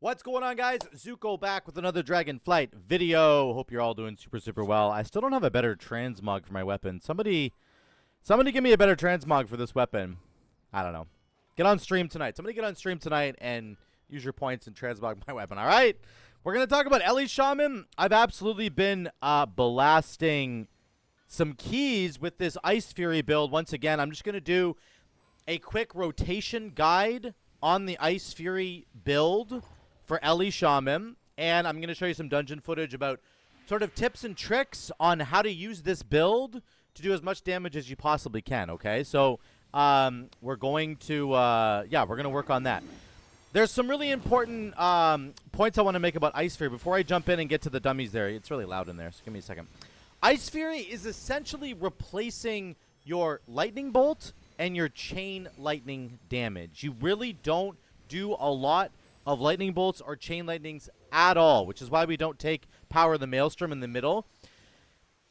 What's going on, guys? Zuko back with another Dragonflight video. Hope you're all doing super well. I still don't have a better transmog for my weapon. Somebody give me a better transmog for this weapon. I don't know. Get on stream tonight. Somebody get on stream tonight and use your points and transmog my weapon, all right? We're going to talk about Ele Shaman. I've absolutely been blasting some keys with this Icefury build. Once again, I'm just going to do a quick rotation guide on the Icefury build for Ele Shaman, and I'm going to show you some dungeon footage about sort of tips and tricks on how to use this build to do as much damage as you possibly can, okay? So we're going to, we're going to work on that. There's some really important points I want to make about Icefury before I jump in and get to the dummies there. It's really loud in there, so give me a second. Icefury is essentially replacing your lightning bolt and your chain lightning damage. You really don't do a lot of lightning bolts or chain lightnings at all, which is why we don't take Power of the Maelstrom in the middle.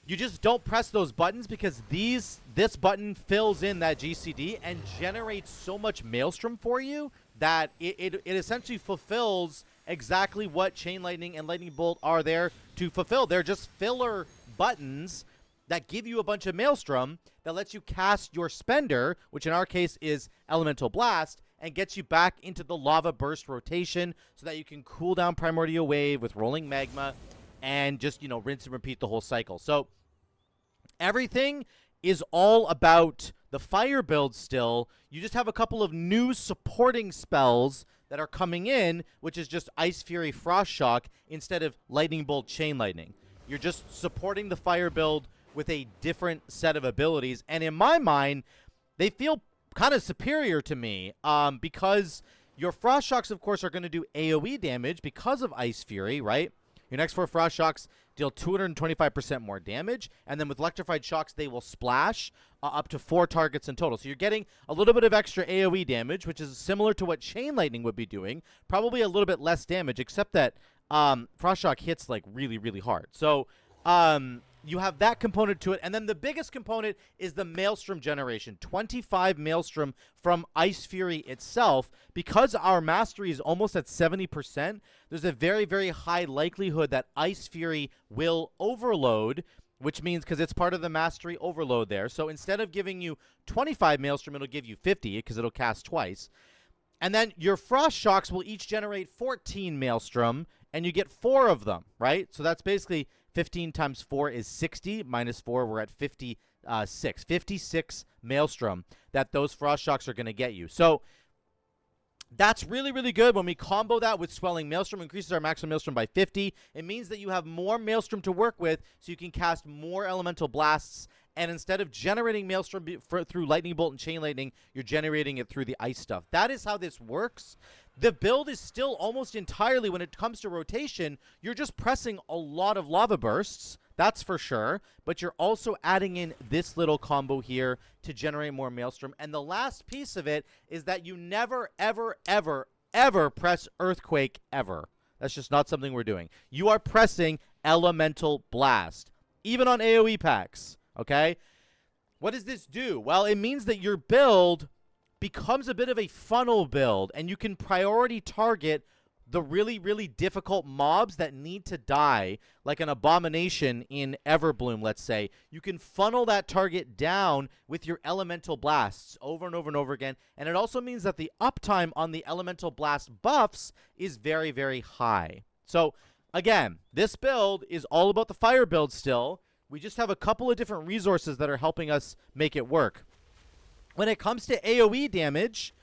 You just don't press those buttons because this button fills in that GCD and generates so much Maelstrom for you that it essentially fulfills exactly what chain lightning and lightning bolt are there to fulfill. They're just filler buttons that give you a bunch of Maelstrom that lets you cast your spender, which in our case is Elemental Blast, and gets you back into the Lava Burst rotation so that you can cool down Primordial Wave with Rolling Magma and just, rinse and repeat the whole cycle. So everything is all about the fire build still. You just have a couple of new supporting spells that are coming in, which is just Icefury Frost Shock instead of Lightning Bolt Chain Lightning. You're just supporting the fire build with a different set of abilities. And in my mind, they feel kind of superior to me because your Frost Shocks, of course, are going to do AoE damage because of Icefury, right? Your next 4 Frost Shocks deal 225% more damage, and then with Electrified Shocks, they will splash up to 4 targets in total. So you're getting a little bit of extra AoE damage, which is similar to what Chain Lightning would be doing, probably a little bit less damage, except that Frost Shock hits like really hard. So you have that component to it, and then the biggest component is the Maelstrom generation. 25 Maelstrom from Icefury itself. Because our mastery is almost at 70%, there's a very high likelihood that Icefury will overload, which means because it's part of the mastery overload there. So instead of giving you 25 Maelstrom, it'll give you 50 because it'll cast twice. And then your Frost Shocks will each generate 14 Maelstrom, and you get 4 of them, right? So that's basically 15 times 4 is 60. Minus 4, we're at 56. 56 Maelstrom that those Frost Shocks are going to get you. So that's really good. When we combo that with Swelling Maelstrom, increases our maximum Maelstrom by 50. It means that you have more Maelstrom to work with, so you can cast more Elemental Blasts. And instead of generating Maelstrom through Lightning Bolt and Chain Lightning, you're generating it through the ice stuff. That is how this works. The build is still almost entirely, when it comes to rotation, you're just pressing a lot of Lava Bursts. That's for sure. But you're also adding in this little combo here to generate more Maelstrom. And the last piece of it is that you never, ever press Earthquake ever. That's just not something we're doing. You are pressing Elemental Blast, even on AoE packs. Okay? What does this do? Well, it means that your build becomes a bit of a funnel build, and you can priority target the really difficult mobs that need to die, like an Abomination in Everbloom, let's say. You can funnel that target down with your Elemental Blasts over and over again, and it also means that the uptime on the Elemental Blast buffs is very high. So, again, this build is all about the fire build still. We just have a couple of different resources that are helping us make it work. When it comes to AoE damage,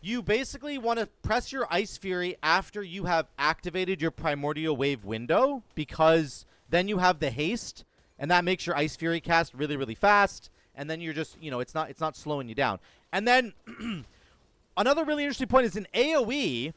you basically want to press your Icefury after you have activated your Primordial Wave window, because then you have the haste, and that makes your Icefury cast really fast, and then you're just, it's not slowing you down. And then another really interesting point is in AoE,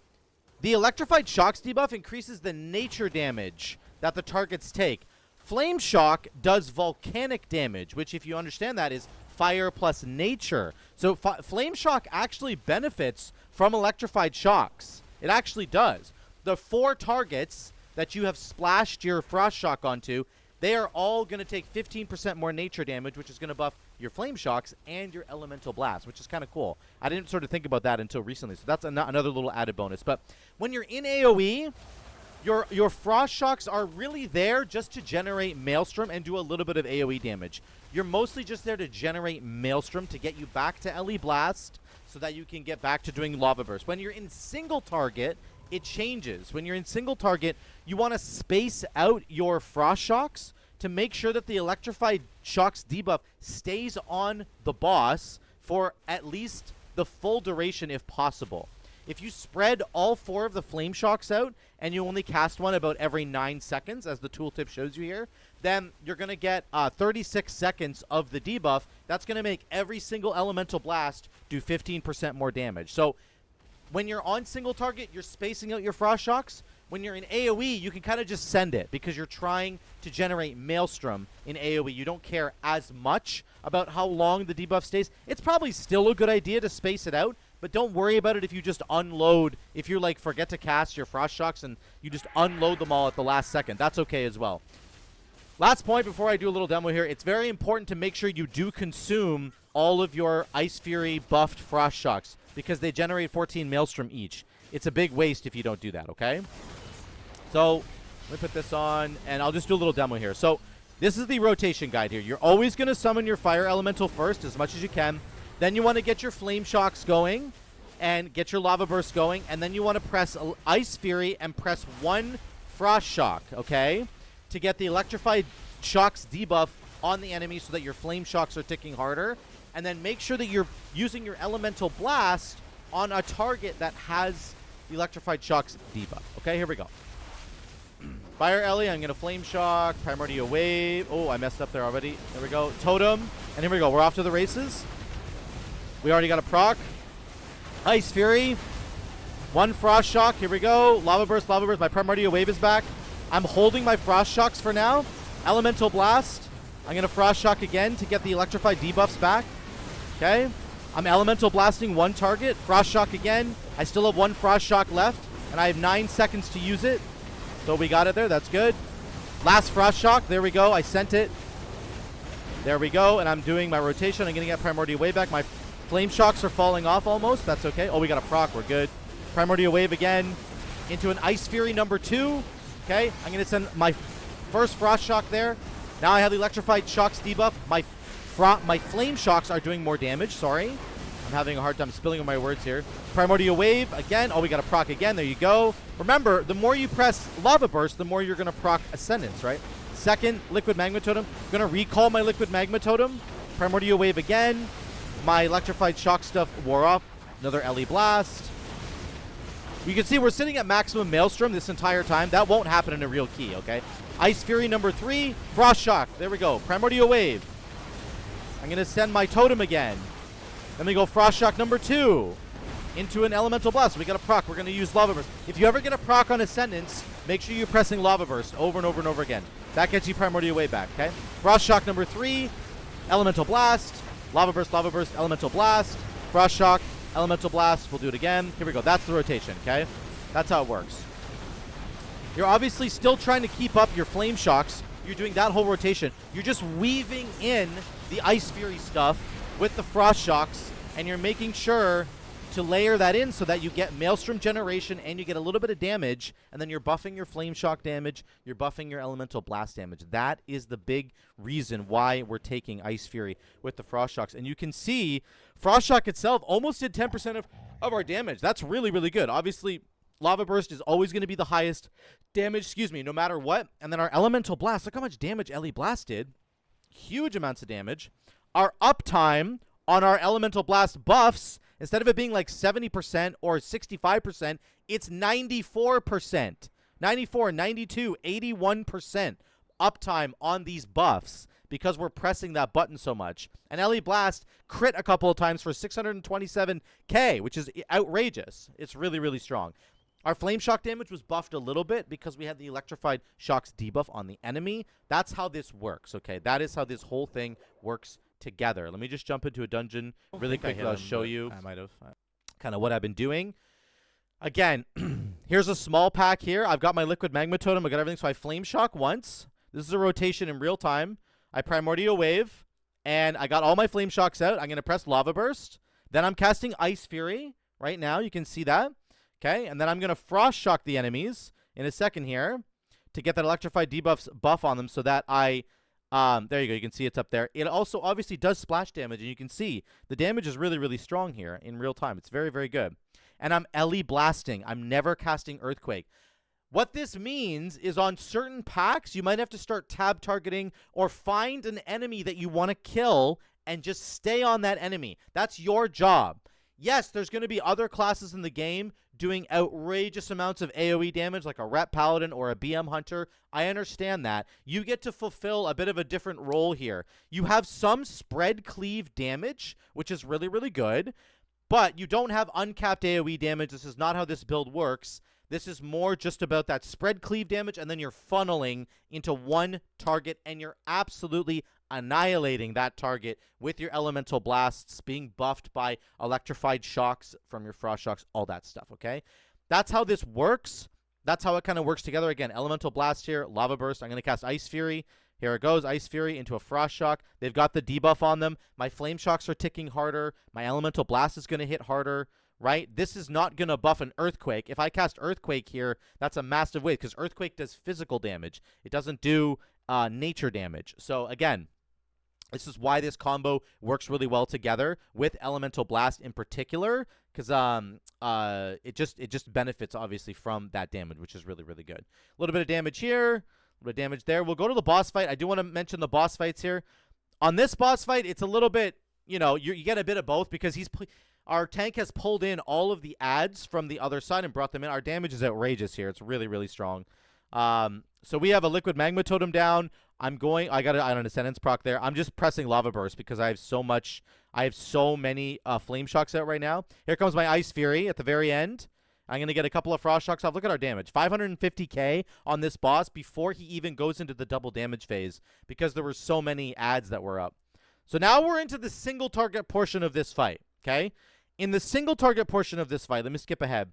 the Electrified Shocks debuff increases the nature damage that the targets take. Flame Shock does volcanic damage, which, if you understand that, is fire plus nature. So Flame Shock actually benefits from Electrified Shocks. It actually does. The 4 targets that you have splashed your Frost Shock onto, they are all going to take 15% more nature damage, which is going to buff your Flame Shocks and your Elemental Blast, which is kind of cool. I didn't sort of think about that until recently, so that's another little added bonus. But when you're in AoE, your Frost Shocks are really there just to generate Maelstrom and do a little bit of AoE damage. You're mostly just there to generate Maelstrom to get you back to Ele Blast so that you can get back to doing Lava Burst. When you're in single target, it changes. When you're in single target, you want to space out your Frost Shocks to make sure that the Electrified Shocks debuff stays on the boss for at least the full duration if possible. If you spread all 4 of the Flame Shocks out and you only cast one about every 9 seconds, as the tooltip shows you here, then you're going to get 36 seconds of the debuff. That's going to make every single Elemental Blast do 15% more damage. So when you're on single target, you're spacing out your Frost Shocks. When you're in AoE, you can kind of just send it because you're trying to generate Maelstrom in AoE. You don't care as much about how long the debuff stays. It's probably still a good idea to space it out, but don't worry about it if you just unload. If you like forget to cast your Frost Shocks and you just unload them all at the last second, that's okay as well. Last point before I do a little demo here, it's very important to make sure you do consume all of your Icefury buffed Frost Shocks because they generate 14 Maelstrom each. It's a big waste if you don't do that, okay? So let me put this on, and I'll just do a little demo here. So this is the rotation guide here. You're always going to summon your Fire Elemental first as much as you can. Then you want to get your Flame Shocks going and get your Lava Burst going. And then you want to press Icefury and press 1 Frost Shock, okay? To get the Electrified Shocks debuff on the enemy so that your Flame Shocks are ticking harder. And then make sure that you're using your Elemental Blast on a target that has the Electrified Shocks debuff. Okay, here we go. Fire Ele, I'm going to Flame Shock, Primordial Wave. Oh, I messed up there already. There we go. Totem. And here we go. We're off to the races. We already got a proc. Icefury. 1 Frost Shock. Here we go. Lava Burst, Lava Burst. My Primordial Wave is back. I'm holding my Frost Shocks for now. Elemental Blast. I'm going to Frost Shock again to get the Electrified debuffs back. Okay. I'm Elemental Blasting 1 target. Frost Shock again. I still have 1 Frost Shock left. And I have 9 seconds to use it. So we got it there. That's good. Last Frost Shock. There we go. I sent it. There we go. And I'm doing my rotation. I'm going to get Primordial Wave back. My Flame Shocks are falling off almost. That's okay. Oh, we got a proc. We're good. Primordial Wave again into an Icefury number 2. Okay. I'm going to send my first Frost Shock there. Now I have the Electrified Shocks debuff. My Flame Shocks are doing more damage. Sorry. I'm having a hard time spilling on my words here. Primordial Wave again. Oh, we got a proc again. There you go. Remember, the more you press Lava Burst, the more you're going to proc Ascendance, right? Second, Liquid Magma Totem. I'm going to recall my Liquid Magma Totem. Primordial Wave again. My Electrified Shock stuff wore off. Another Ele Blast. You can see we're sitting at maximum Maelstrom this entire time. That won't happen in a real key, okay? Icefury number 3. Frost Shock. There we go. Primordial Wave. I'm going to send my Totem again. Then we go Frost Shock number 2 into an Elemental Blast. We got a proc. We're going to use Lava Burst. If you ever get a proc on Ascendance, make sure you're pressing Lava Burst over and over and over again. That gets you Primordial Wave back, okay? Frost Shock number 3, Elemental Blast, Lava Burst, Elemental Blast, Frost Shock, Elemental Blast. We'll do it again. Here we go. That's the rotation, okay? That's how it works. You're obviously still trying to keep up your Flame Shocks. You're doing that whole rotation. You're just weaving in the Icefury stuff with the Frost Shocks, and you're making sure to layer that in so that you get Maelstrom generation and you get a little bit of damage, and then you're buffing your Flame Shock damage, you're buffing your Elemental Blast damage. That is the big reason why we're taking Icefury with the Frost Shocks. And you can see Frost Shock itself almost did 10% of our damage. That's really, really good. Obviously, Lava Burst is always going to be the highest damage, no matter what. And then our Elemental Blast, look how much damage Ele Blast did. Huge amounts of damage. Our uptime on our Elemental Blast buffs, instead of it being like 70% or 65%, it's 94%. 94, 92, 81% uptime on these buffs because we're pressing that button so much. And Ele Blast crit a couple of times for 627k, which is outrageous. It's really, really strong. Our Flame Shock damage was buffed a little bit because we had the Electrified Shocks debuff on the enemy. That's how this works, okay? That is how this whole thing works together. Let me just jump into a dungeon really quick. I'll show you kind of what I've been doing. Again, here's a small pack here. I've got my Liquid Magma Totem. I got everything. So I Flame Shock once. This is a rotation in real time. I Primordial Wave. And I got all my Flame Shocks out. I'm going to press Lava Burst. Then I'm casting Icefury right now. You can see that. Okay, and then I'm going to Frost Shock the enemies in a second here to get that Electrified debuffs buff on them so that I... there you go. You can see it's up there. It also obviously does splash damage, and you can see the damage is really, really strong here in real time. It's very, very good. And I'm Ele blasting. I'm never casting Earthquake. What this means is on certain packs, you might have to start tab targeting or find an enemy that you want to kill and just stay on that enemy. That's your job. Yes, there's going to be other classes in the game doing outrageous amounts of AoE damage like a Rep Paladin or a BM Hunter. I understand that. You get to fulfill a bit of a different role here. You have some spread cleave damage, which is really, really good, but you don't have uncapped AoE damage. This is not how this build works. This is more just about that spread cleave damage, and then you're funneling into one target, and you're absolutely annihilating that target with your elemental blasts, being buffed by electrified shocks from your frost shocks, all that stuff, okay? That's how this works. That's how it kind of works together. Again, elemental blast here, lava burst. I'm going to cast Icefury. Here it goes, Icefury into a frost shock. They've got the debuff on them. My flame shocks are ticking harder. My elemental blast is going to hit harder, right? This is not going to buff an earthquake. If I cast earthquake here, that's a massive waste because earthquake does physical damage. It doesn't do nature damage. So again, this is why this combo works really well together with Elemental Blast in particular, because it just benefits obviously from that damage, which is really, really good. A little bit of damage here, a little bit of damage there. We'll go to the boss fight. I do want to mention the boss fights here. On this boss fight, it's a little bit, you know, you get a bit of both because our tank has pulled in all of the adds from the other side and brought them in. Our damage is outrageous here. It's really, really strong. So we have a Liquid Magma Totem down. I got an Ascendance proc there. I'm just pressing Lava Burst because I have so many Flame Shocks out right now. Here comes my Icefury at the very end. I'm going to get a couple of Frost Shocks off. Look at our damage. 550k on this boss before he even goes into the double damage phase because there were so many adds that were up. So now we're into the single target portion of this fight, okay? In the single target portion of this fight, let me skip ahead.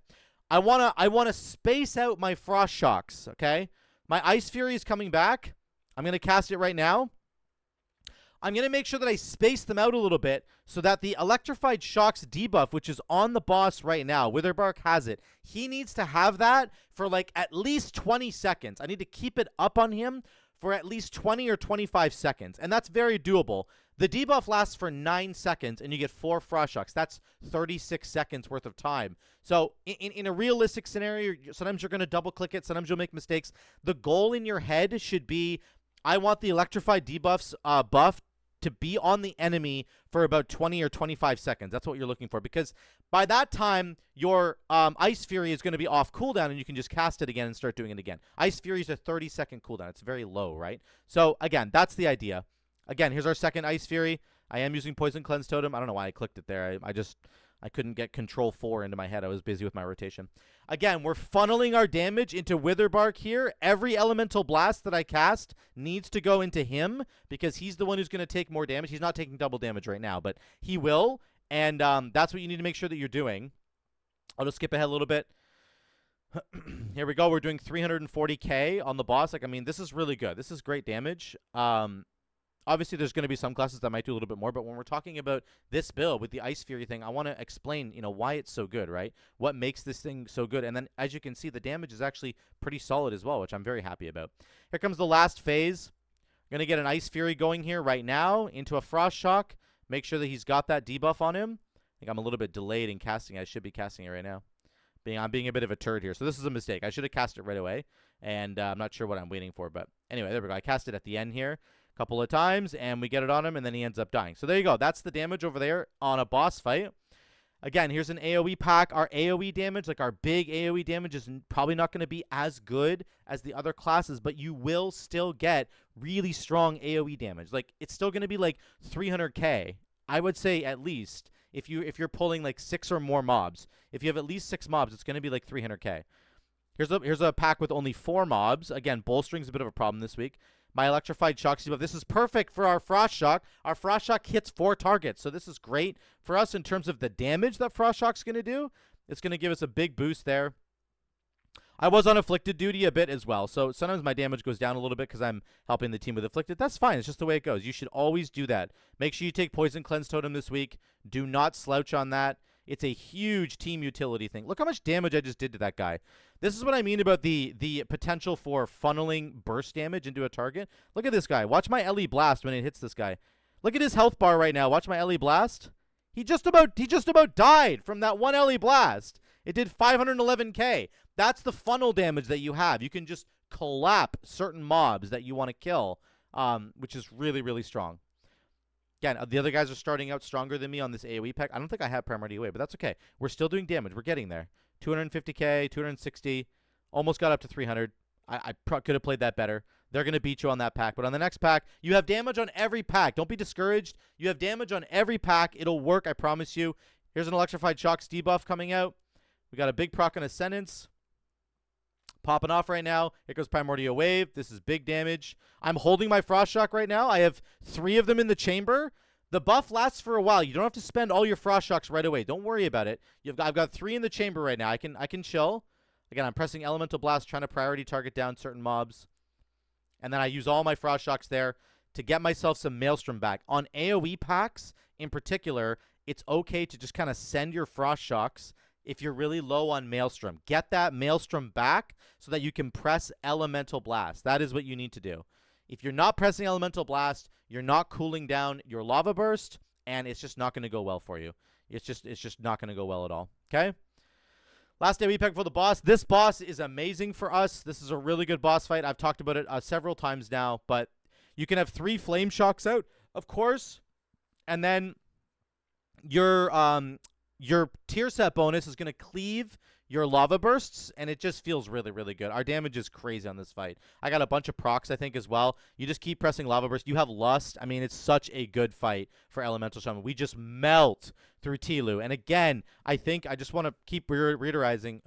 I wanna space out my Frost Shocks, okay? My Icefury is coming back. I'm going to cast it right now. I'm going to make sure that I space them out a little bit so that the Electrified Shocks debuff, which is on the boss right now, Witherbark has it. He needs to have that for like at least 20 seconds. I need to keep it up on him for at least 20 or 25 seconds, and that's very doable. The debuff lasts for 9 seconds, and you get 4 Frost Shocks. That's 36 seconds worth of time. So in a realistic scenario, sometimes you're going to double-click it. Sometimes you'll make mistakes. The goal in your head should be, I want the Electrified debuffs buff to be on the enemy for about 20 or 25 seconds. That's what you're looking for, because by that time, your Icefury is going to be off cooldown, and you can just cast it again and start doing it again. Icefury is a 30-second cooldown. It's very low, right? So, again, that's the idea. Again, here's our second Icefury. I am using Poison Cleanse Totem. I don't know why I clicked it there. I couldn't get Control 4 into my head. I was busy with my rotation. Again, we're funneling our damage into Witherbark here. Every Elemental Blast that I cast needs to go into him because he's the one who's going to take more damage. He's not taking double damage right now, but he will, and that's what you need to make sure that you're doing. I'll just skip ahead a little bit. Here we go. We're doing 340k on the boss. Like, I mean, this is really good. This is great damage. Obviously, there's going to be some classes that might do a little bit more, but when we're talking about this build with the Icefury thing, I want to explain, you know, why it's so good, right? What makes this thing so good? And then, as you can see, the damage is actually pretty solid as well, which I'm very happy about. Here comes the last phase. We're going to get an Icefury going here right now into a Frost Shock. Make sure that he's got that debuff on him. I think I'm a little bit delayed in casting. I should be casting it right now. I'm being a bit of a turd here, so this is a mistake. I should have cast it right away, and I'm not sure what I'm waiting for, but anyway, there we go. I cast it at the end here couple of times, and we get it on him, and then he ends up dying. So there you go. That's the damage over there on a boss fight. Again, here's an AoE pack. Our AoE damage, like our big AoE damage, is probably not going to be as good as the other classes, but you will still get really strong AoE damage. Like, it's still going to be like 300k. I would say at least if you're pulling like 6 or more mobs. If you have at least 6 mobs, it's going to be like 300k. Here's a pack with only 4 mobs. Again, bolstering's a bit of a problem this week. My Electrified Shocks debuff. This is perfect for our Frost Shock. Our Frost Shock hits 4 targets, so this is great for us in terms of the damage that Frost Shock's going to do. It's going to give us a big boost there. I was on Afflicted duty a bit as well, so sometimes my damage goes down a little bit because I'm helping the team with Afflicted. That's fine. It's just the way it goes. You should always do that. Make sure you take Poison Cleanse Totem this week. Do not slouch on that. It's a huge team utility thing. Look how much damage I just did to that guy. This is what I mean about the potential for funneling burst damage into a target. Look at this guy. Watch my Ele Blast when it hits this guy. Look at his health bar right now. Watch my Ele Blast. He just about died from that one Ele Blast. It did 511k. That's the funnel damage that you have. You can just collapse certain mobs that you want to kill, which is really, really strong. Again, the other guys are starting out stronger than me on this AoE pack. I don't think I have Primary AoE, but that's okay. We're still doing damage. We're getting there. 250k, 260, almost got up to 300. I could have played that better. They're going to beat you on that pack. But on the next pack, you have damage on every pack. Don't be discouraged. You have damage on every pack. It'll work, I promise you. Here's an Electrified Shocks debuff coming out. We got a big proc on Ascendance. Popping off right now. Here goes Primordial Wave. This is big damage. I'm holding my Frost Shock right now. I have 3 of them in the chamber. The buff lasts for a while. You don't have to spend all your Frost Shocks right away. Don't worry about it. I've got 3 in the chamber right now. I can chill. Again, I'm pressing Elemental Blast, trying to priority target down certain mobs. And then I use all my Frost Shocks there to get myself some Maelstrom back. On AoE packs, in particular, it's okay to just kind of send your Frost Shocks if you're really low on Maelstrom. Get that Maelstrom back so that you can press Elemental Blast. That is what you need to do. If you're not pressing Elemental Blast, you're not cooling down your Lava Burst, and it's just not going to go well for you. It's just not going to go well at all. Okay? Last AoE pack for the boss. This boss is amazing for us. This is a really good boss fight. I've talked about it several times now, but you can have 3 Flame Shocks out, of course, and then your tier set bonus is going to cleave your Lava Bursts, and it just feels really, really good. Our damage is crazy on this fight. I got a bunch of procs, I think, as well. You just keep pressing Lava Burst. You have Lust. I mean, it's such a good fight for Elemental Shaman. We just melt through Tilu. And again, I think I just want to keep reiterating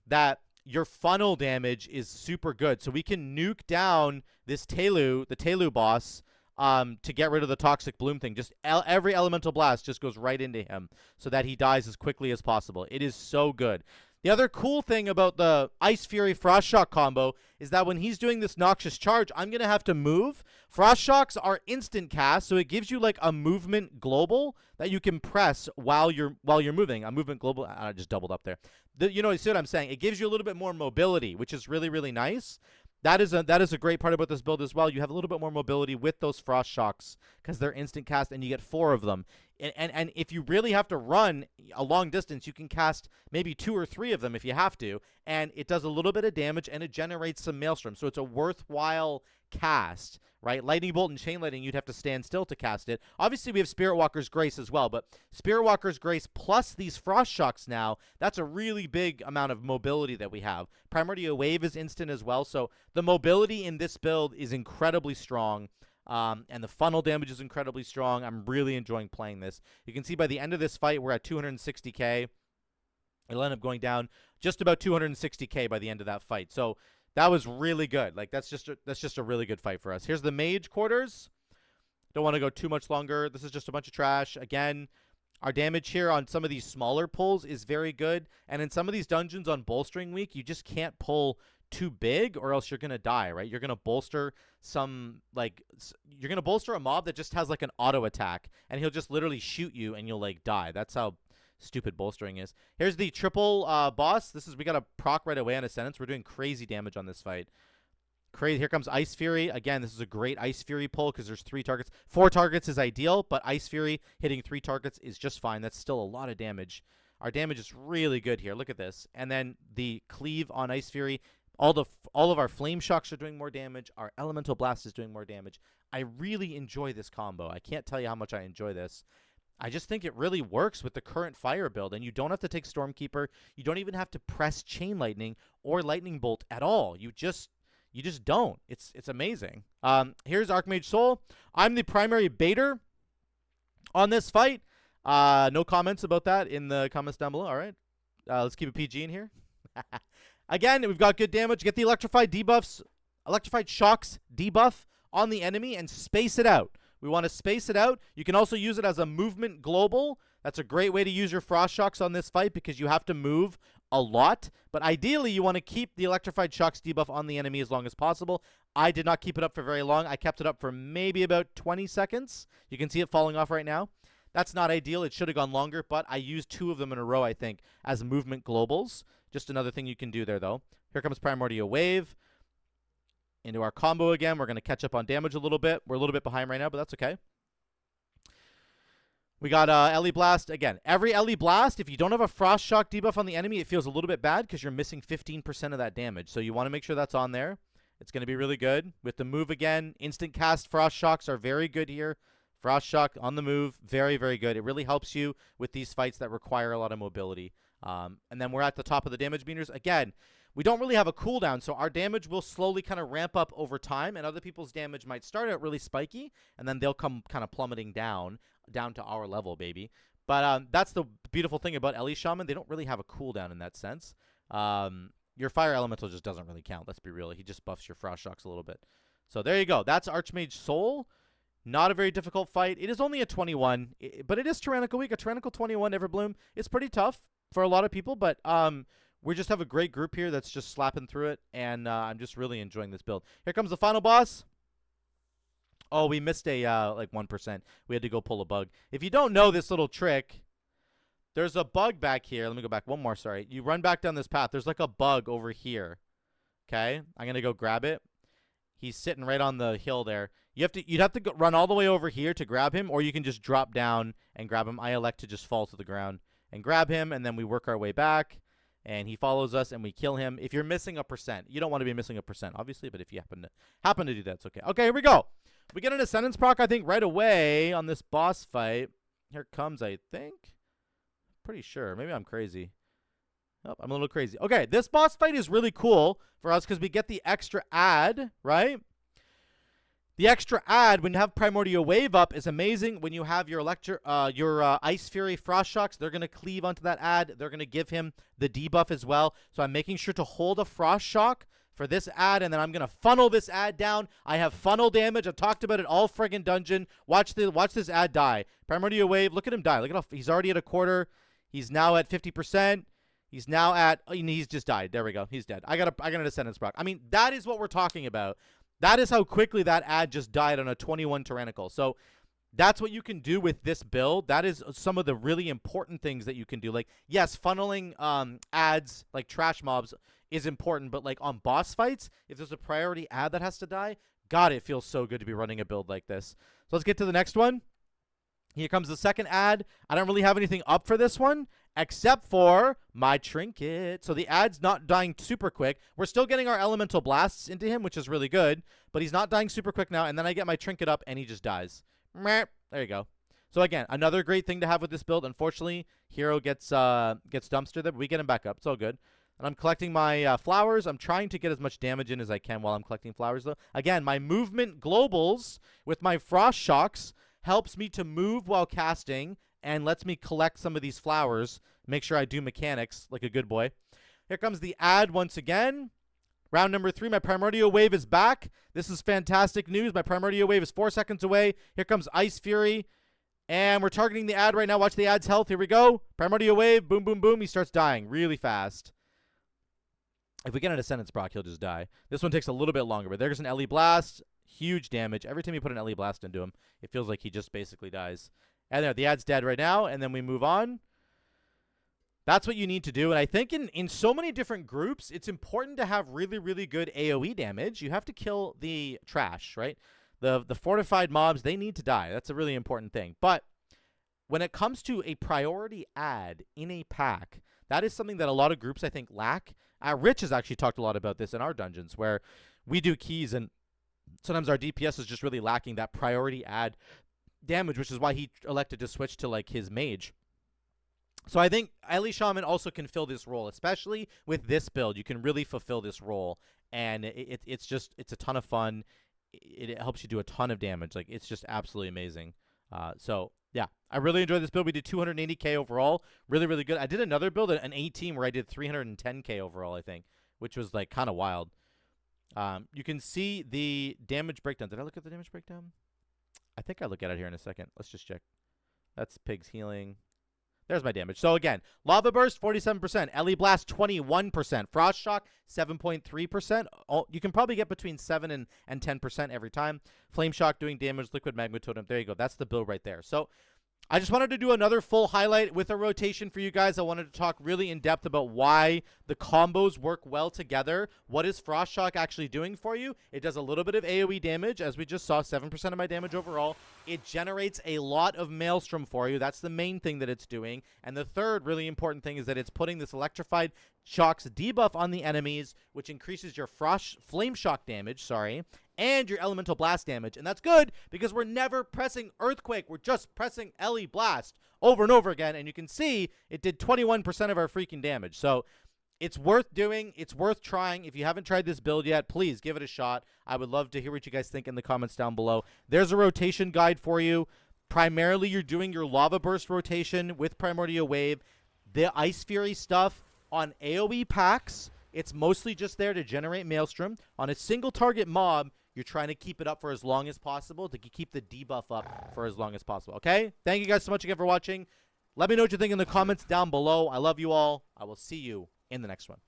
that your funnel damage is super good. So we can nuke down this the Telu boss, to get rid of the Toxic Bloom thing. Just every Elemental Blast just goes right into him so that he dies as quickly as possible. It is so good. The other cool thing about the Icefury Frost Shock combo is that when he's doing this Noxious Charge, I'm going to have to move. Frost Shocks are instant cast, so it gives you like a movement global that you can press while you're moving. A movement global. I just doubled up there. You see what I'm saying? It gives you a little bit more mobility, which is really, really nice. That is a great part about this build as well. You have a little bit more mobility with those Frost Shocks because they're instant cast, and you get 4 of them. And if you really have to run a long distance, you can cast maybe 2 or 3 of them if you have to, and it does a little bit of damage, and it generates some Maelstrom. So it's a worthwhile cast, right? Lightning Bolt and Chain Lightning, you'd have to stand still to cast it. Obviously, we have Spirit Walker's Grace as well, but Spirit Walker's Grace plus these Frost Shocks now, that's a really big amount of mobility that we have. Primordial Wave is instant as well, so the mobility in this build is incredibly strong, and the funnel damage is incredibly strong. I'm really enjoying playing this. You can see by the end of this fight, we're at 260k. It'll end up going down just about 260k by the end of that fight. So that was really good. Like that's just a really good fight for us. Here's the Mage quarters. Don't want to go too much longer. This is just a bunch of trash. Again, our damage here on some of these smaller pulls is very good. And in some of these dungeons on bolstering week, you just can't pull too big or else you're going to die, right? You're going to bolster you're going to bolster a mob that just has like an auto attack and he'll just literally shoot you and you'll like die. That's how stupid bolstering is. Here's the triple boss. We got a proc right away on Ascendance. We're doing crazy damage on this fight. Crazy. Here comes Icefury. Again, this is a great Icefury pull because there's 3 targets. 4 targets is ideal, but Icefury hitting 3 targets is just fine. That's still a lot of damage. Our damage is really good here. Look at this. And then the cleave on Icefury. All of our Flame Shocks are doing more damage. Our Elemental Blast is doing more damage. I really enjoy this combo. I can't tell you how much I enjoy this. I just think it really works with the current fire build, and you don't have to take Stormkeeper. You don't even have to press Chain Lightning or Lightning Bolt at all. You just don't. It's amazing. Here's Archmage Soul. I'm the primary baiter on this fight. No comments about that in the comments down below. All right. Let's keep it PG in here. Again, we've got good damage. Get the Electrified Shocks debuff on the enemy and space it out. We want to space it out. You can also use it as a movement global. That's a great way to use your Frost Shocks on this fight because you have to move a lot, but ideally you want to keep the Electrified Shocks debuff on the enemy as long as possible. I did not keep it up for very long. I kept it up for maybe about 20 seconds. You can see it falling off right now. That's not ideal. It should have gone longer, but I used 2 of them in a row, I think, as movement globals. Just another thing you can do there, though. Here comes Primordial Wave. Into our combo again. We're going to catch up on damage a little bit. We're a little bit behind right now, but that's okay. We got Ele Blast. Again, every Ele Blast, if you don't have a Frost Shock debuff on the enemy, it feels a little bit bad because you're missing 15% of that damage. So you want to make sure that's on there. It's going to be really good. With the move again, instant cast Frost Shocks are very good here. Frost Shock on the move, very, very good. It really helps you with these fights that require a lot of mobility. And then we're at the top of the damage meters. Again, we don't really have a cooldown, so our damage will slowly kind of ramp up over time, and other people's damage might start out really spiky, and then they'll come kind of plummeting down to our level, baby. But that's the beautiful thing about Ele Shaman. They don't really have a cooldown in that sense. Your Fire Elemental just doesn't really count, let's be real. He just buffs your Frost Shocks a little bit. So there you go. That's Archmage Soul. Not a very difficult fight. It is only a 21, but it is Tyrannical Week. A Tyrannical 21 Everbloom is pretty tough for a lot of people, but we just have a great group here that's just slapping through it, and I'm just really enjoying this build. Here comes the final boss. Oh, we missed a like 1%. We had to go pull a bug. If you don't know this little trick, there's a bug back here. Let me go back one more, sorry. You run back down this path. There's like a bug over here. Okay? I'm going to go grab it. He's sitting right on the hill there. You'd have to go, run all the way over here to grab him, or you can just drop down and grab him. I elect to just fall to the ground and grab him, and then we work our way back, and he follows us, and we kill him. If you're missing a percent, you don't want to be missing a percent, obviously, but if you happen to do that, it's okay. Okay, here we go. We get an Ascendance proc, I think, right away on this boss fight. Here it comes, I think. Pretty sure. Maybe I'm crazy. Oh, I'm a little crazy. Okay, this boss fight is really cool for us because we get the extra add, right? The extra add when you have Primordial Wave up is amazing. When you have your Icefury Frost Shocks, they're going to cleave onto that add. They're going to give him the debuff as well. So I'm making sure to hold a Frost Shock for this add, and then I'm going to funnel this add down. I have funnel damage. I've talked about it all friggin' dungeon. Watch this add die. Primordial Wave, look at him die. Look at how he's already at a quarter. He's now at 50%. He's now at, he's just died. There we go. He's dead. I got an Ascendance proc. I mean, that is what we're talking about. That is how quickly that add just died on a 21 Tyrannical. So that's what you can do with this build. That is some of the really important things that you can do. Like, yes, funneling adds like trash mobs is important, but like on boss fights, if there's a priority add that has to die, God, it feels so good to be running a build like this. So let's get to the next one. Here comes the second add. I don't really have anything up for this one except for my trinket. So the add's not dying super quick. We're still getting our elemental blasts into him, which is really good, but he's not dying super quick now, and then I get my trinket up, and he just dies. There you go. So again, another great thing to have with this build. Unfortunately, Hero gets dumpstered there, but we get him back up. It's all good. And I'm collecting my flowers. I'm trying to get as much damage in as I can while I'm collecting flowers, though. Again, my movement globals with my Frost Shocks helps me to move while casting and lets me collect some of these flowers, make sure I do mechanics like a good boy. Here comes the add once again. Round number 3, my Primordial Wave is back. This is fantastic news. My Primordial Wave is 4 seconds away. Here comes Icefury, and we're targeting the add right now. Watch the add's health. Here we go. Primordial Wave, boom, boom, boom. He starts dying really fast. If we get an Ascendance proc, he'll just die. This one takes a little bit longer, but there's an Ele Blast. Huge damage. Every time you put an Ele Blast into him, it feels like he just basically dies. And there, the add's dead right now, and then we move on. That's what you need to do, and I think in so many different groups, it's important to have really, really good AoE damage. You have to kill the trash, right? The fortified mobs, they need to die. That's a really important thing. But when it comes to a priority add in a pack, that is something that a lot of groups, I think, lack. Rich has actually talked a lot about this in our dungeons, where we do keys, and sometimes our DPS is just really lacking that priority add damage, which is why he elected to switch to like his mage. So I think Ele Shaman also can fill this role, especially with this build. You can really fulfill this role, and it's a ton of fun. It helps you do a ton of damage. Like, it's just absolutely amazing. So yeah, I really enjoyed this build. We did 280k overall, really, really good. I did another build, an 18, where I did 310k overall, I think, which was like kind of wild. You can see the damage breakdown. Did I look at the damage breakdown? I think I look at it here in a second. Let's just check. That's Pig's healing. There's my damage. So again, Lava Burst, 47%. Ele Blast, 21%. Frost Shock, 7.3%. You can probably get between 7 and 10% every time. Flame Shock doing damage. Liquid Magma Totem. There you go. That's the build right there. So I just wanted to do another full highlight with a rotation for you guys. I wanted to talk really in depth about why the combos work well together. What is Frost Shock actually doing for you? It does a little bit of AoE damage, as we just saw, 7% of my damage overall. It generates a lot of Maelstrom for you. That's the main thing that it's doing. And the third really important thing is that it's putting this Electrified Shock's debuff on the enemies, which increases your Flame Shock damage, and your Elemental Blast damage. And that's good because we're never pressing Earthquake. We're just pressing Ele Blast over and over again. And you can see it did 21% of our freaking damage. So it's worth doing. It's worth trying. If you haven't tried this build yet, please give it a shot. I would love to hear what you guys think in the comments down below. There's a rotation guide for you. Primarily, you're doing your Lava Burst rotation with Primordial Wave. The Icefury stuff on AoE packs, it's mostly just there to generate Maelstrom. On a single target mob, you're trying to keep it up for as long as possible to keep the debuff up for as long as possible, okay? Thank you guys so much again for watching. Let me know what you think in the comments down below. I love you all. I will see you in the next one.